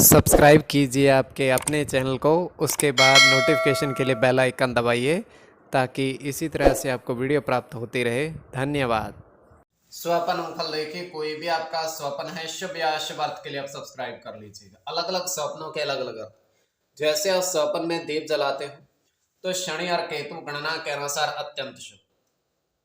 Subscribe कीजिए आपके अपने चैनल को, उसके बाद नोटिफिकेशन के लिए बेल आइकन दबाइए ताकि इसी तरह से आपको वीडियो प्राप्त होती रहे। धन्यवाद। स्वपन फल देखिए, कोई भी आपका स्वप्न है शुभ या अशुभ अर्थ के लिए आप सब्सक्राइब कर लीजिएगा। अलग अलग स्वप्नों के अलग अलग अर्थ। जैसे आप स्वप्न में दीप जलाते हो तो शनि और केतु गणना के अनुसार अत्यंत शुभ।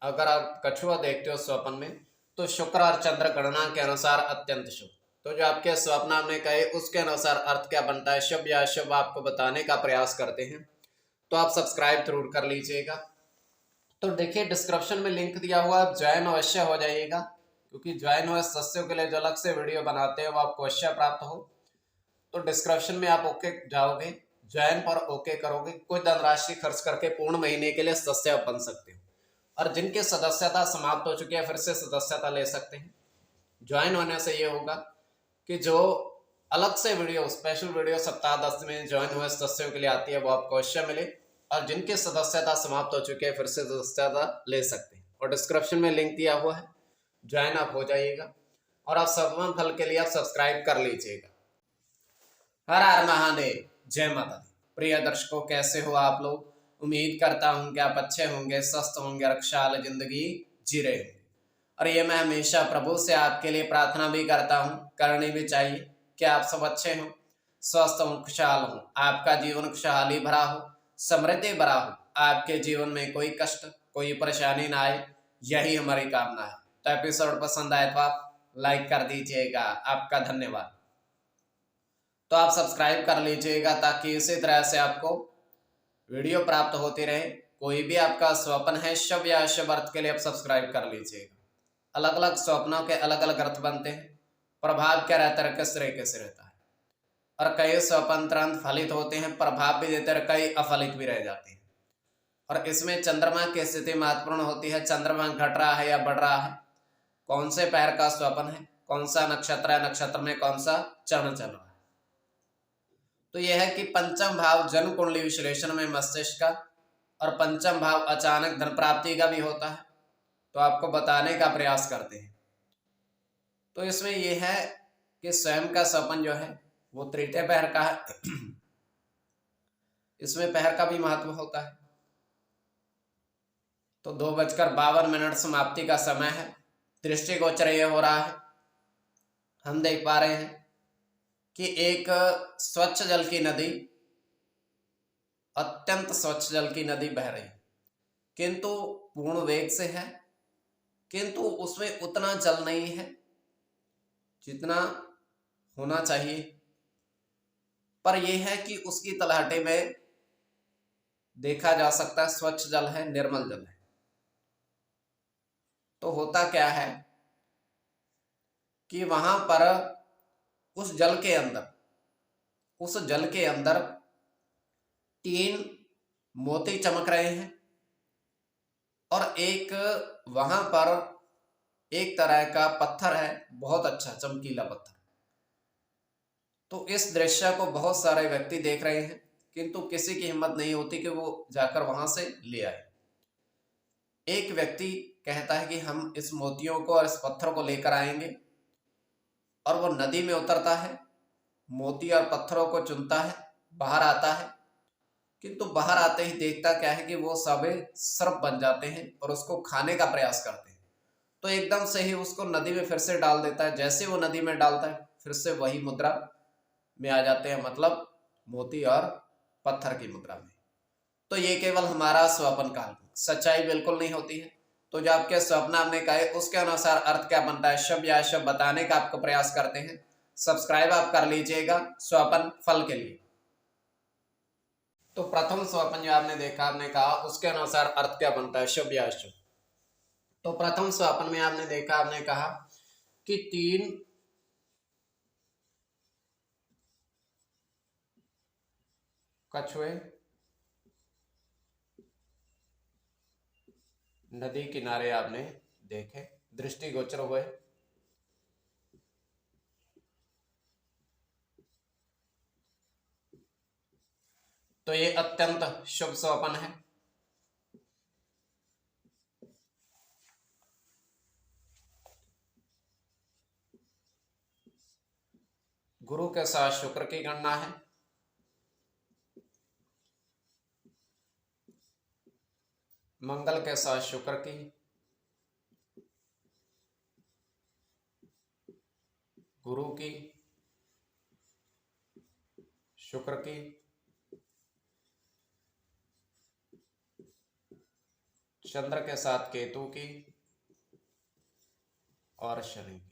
अगर आप कछुआ देखते हो स्वप्न में तो शुक्र और चंद्र गणना के अनुसार अत्यंत शुभ। तो जो आपके स्वप्न में कहे उसके अनुसार अर्थ क्या बनता है, शुभ या अशुभ, आपको बताने का प्रयास करते हैं। तो आप सब्सक्राइब जरूर कर लीजिएगा। तो देखिए डिस्क्रिप्शन में लिंक दिया हुआ, आप ज्वाइन अवश्य हो जाइएगा, क्योंकि ज्वाइन हुए सदस्यों के लिए जो अलग से वीडियो बनाते हैं वो आपको अवश्य प्राप्त हो। तो डिस्क्रिप्शन में आप ओके जाओगे, ज्वाइन पर ओके करोगे, कोई धनराशि खर्च करके पूर्ण महीने के लिए सदस्य बन सकते हो। और जिनकी सदस्यता समाप्त हो चुकी है फिर से सदस्यता ले सकते हैं। ज्वाइन होने से ये होगा कि जो अलग से वीडियो, स्पेशल वीडियो सप्ताह 10 में ज्वाइन हुए सदस्यों के लिए आती है वो आपको अवश्य मिले। और जिनकी सदस्यता समाप्त हो चुकी है फिर से सदस्यता ले सकते हैं। और डिस्क्रिप्शन में लिंक दिया हुआ है, ज्वाइन आप हो जाइएगा। और आप स्वप्न फल के लिए आप सब्सक्राइब कर लीजिएगा। हर हर महादेव, जय माता दी। प्रिय दर्शकों, कैसे हो आप लोग? उम्मीद करता हूं कि आप अच्छे होंगे, स्वस्थ होंगे, रक्षाल जिंदगी जी रहे होंगे। और ये मैं हमेशा प्रभु से आपके लिए प्रार्थना भी करता हूँ, करनी भी चाहिए कि आप सब अच्छे हों, स्वस्थ हों, खुशहाल हों, आपका जीवन खुशहाली भरा हो, समृद्धि भरा हो, आपके जीवन में कोई कष्ट, कोई परेशानी ना आए, यही हमारी कामना है। तो एपिसोड पसंद आए तो आप लाइक कर दीजिएगा, आपका धन्यवाद। तो आप सब्सक्राइब कर लीजिएगा ताकि इसी तरह से आपको वीडियो प्राप्त होती रहे। कोई भी आपका स्वप्न है शुभ या अशुभ अर्थ के लिए आप सब्सक्राइब कर लीजिएगा। अलग अलग स्वप्नों के अलग अलग अर्थ बनते हैं। प्रभाव क्या रहता है, किस तरीके से रहता है। और कई स्वप्न तुरंत फलित होते हैं, प्रभाव भी देते हैं, कई अफलित भी रह जाते हैं। और इसमें चंद्रमा की स्थिति महत्वपूर्ण होती है। चंद्रमा घट रहा है या बढ़ रहा है, कौन से पैर का स्वप्न है, कौन सा नक्षत्र है, नक्षत्र में कौन सा चरण चल रहा है। तो यह है कि पंचम भाव जन्म कुंडली विश्लेषण में मस्तिष्क का और पंचम भाव अचानक धन प्राप्ति का भी होता है। तो आपको बताने का प्रयास करते हैं। तो इसमें यह है कि स्वयं का स्वप्न जो है वो तृतीय पहर का है। इसमें पहर का भी महत्व होता है। तो 2:52 समाप्ति का समय है। दृष्टिगोचर यह हो रहा है, हम देख पा रहे हैं कि एक स्वच्छ जल की नदी, अत्यंत स्वच्छ जल की नदी बह रही है, किंतु पूर्ण वेग से है, किंतु उसमें उतना जल नहीं है जितना होना चाहिए। पर यह है कि उसकी तलहटे में देखा जा सकता है स्वच्छ जल है, निर्मल जल है। तो होता क्या है कि वहां पर उस जल के अंदर, उस जल के अंदर 3 मोती चमक रहे हैं। और एक वहां पर एक तरह का पत्थर है, बहुत अच्छा चमकीला पत्थर। तो इस दृश्य को बहुत सारे व्यक्ति देख रहे हैं, किंतु किसी की हिम्मत नहीं होती कि वो जाकर वहां से ले आए। एक व्यक्ति कहता है कि हम इस मोतियों को और इस पत्थर को लेकर आएंगे। और वो नदी में उतरता है, मोती और पत्थरों को चुनता है, बाहर आता है। किंतु बाहर आते ही देखता क्या है कि वो सब सर्प बन जाते हैं और उसको खाने का प्रयास करते हैं। तो एकदम से ही उसको नदी में फिर से डाल देता है। जैसे वो नदी में डालता है फिर से वही मुद्रा में आ जाते हैं, मतलब मोती और पत्थर की मुद्रा में। तो ये केवल हमारा स्वप्न काल, सच्चाई बिल्कुल नहीं होती है। तो जो आपके स्वप्न आपने कहे उसके अनुसार अर्थ क्या बनता है, शुभ या अशुभ बताने का आपको प्रयास करते हैं। सब्सक्राइब आप कर लीजिएगा स्वप्न फल के लिए। तो प्रथम स्वप्न जो आपने देखा, आपने कहा उसके अनुसार अर्थ क्या बनता है, शुभ या अशुभ। तो प्रथम स्वप्न में आपने देखा, आपने कहा कि 3 कछुए नदी किनारे आपने देखे, दृष्टिगोचर हुए। तो ये अत्यंत शुभ स्वप्न है। गुरु के साथ शुक्र की गणना है, मंगल के साथ शुक्र की, गुरु की, शुक्र की, चंद्र के साथ केतु की और शनि की।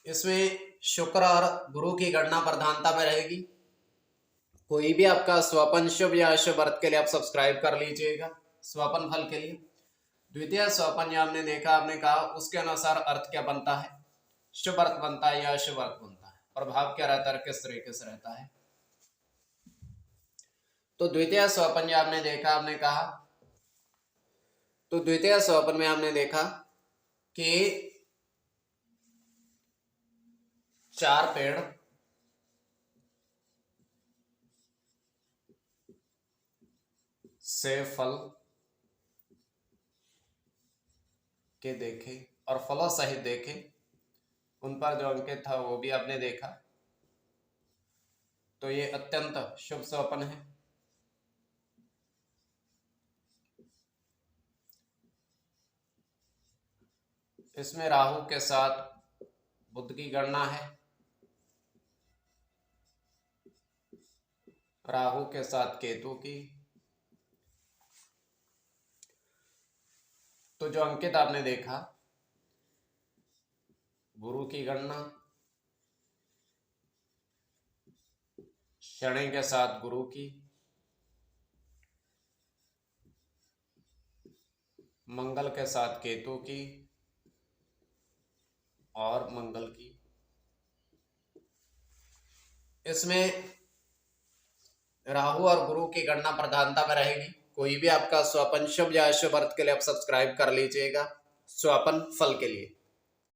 इसमें शुक्र और गुरु की गणना प्रधानता में रहेगी। कोई भी आपका स्वपन शुभ या अशुभ अर्थ के लिए आप सब्सक्राइब कर लीजिएगा। स्वपन फल के लिए द्वितीय स्वपन या हमने देखा, आपने कहा उसके अनुसार अर्थ क्या बनता है, शुभ अर्थ बनता है या अशुभ अर्थ बनता है, प्रभाव क्या रहता है, किस तरीके से रहता है। तो द्वितीय स्वपन या आपने देखा, आपने कहा तो द्वितीय स्वपन में हमने देखा कि 4 पेड़ से फल के देखे और फलों सहित देखे, उन पर जो अंकित था वो भी आपने देखा। तो ये अत्यंत शुभ स्वपन है। इसमें राहु के साथ बुध की गणना है, राहु के साथ केतु की। तो जो अंकित आपने देखा, गुरु की गणना, शनि के साथ गुरु की, मंगल के साथ केतु की और मंगल की। इसमें राहु और गुरु की गणना प्रधानता में रहेगी। कोई भी आपका स्वपन शुभ या अशुभ अर्थ के लिए आप सब्सक्राइब कर लीजिएगा स्वपन फल के लिए।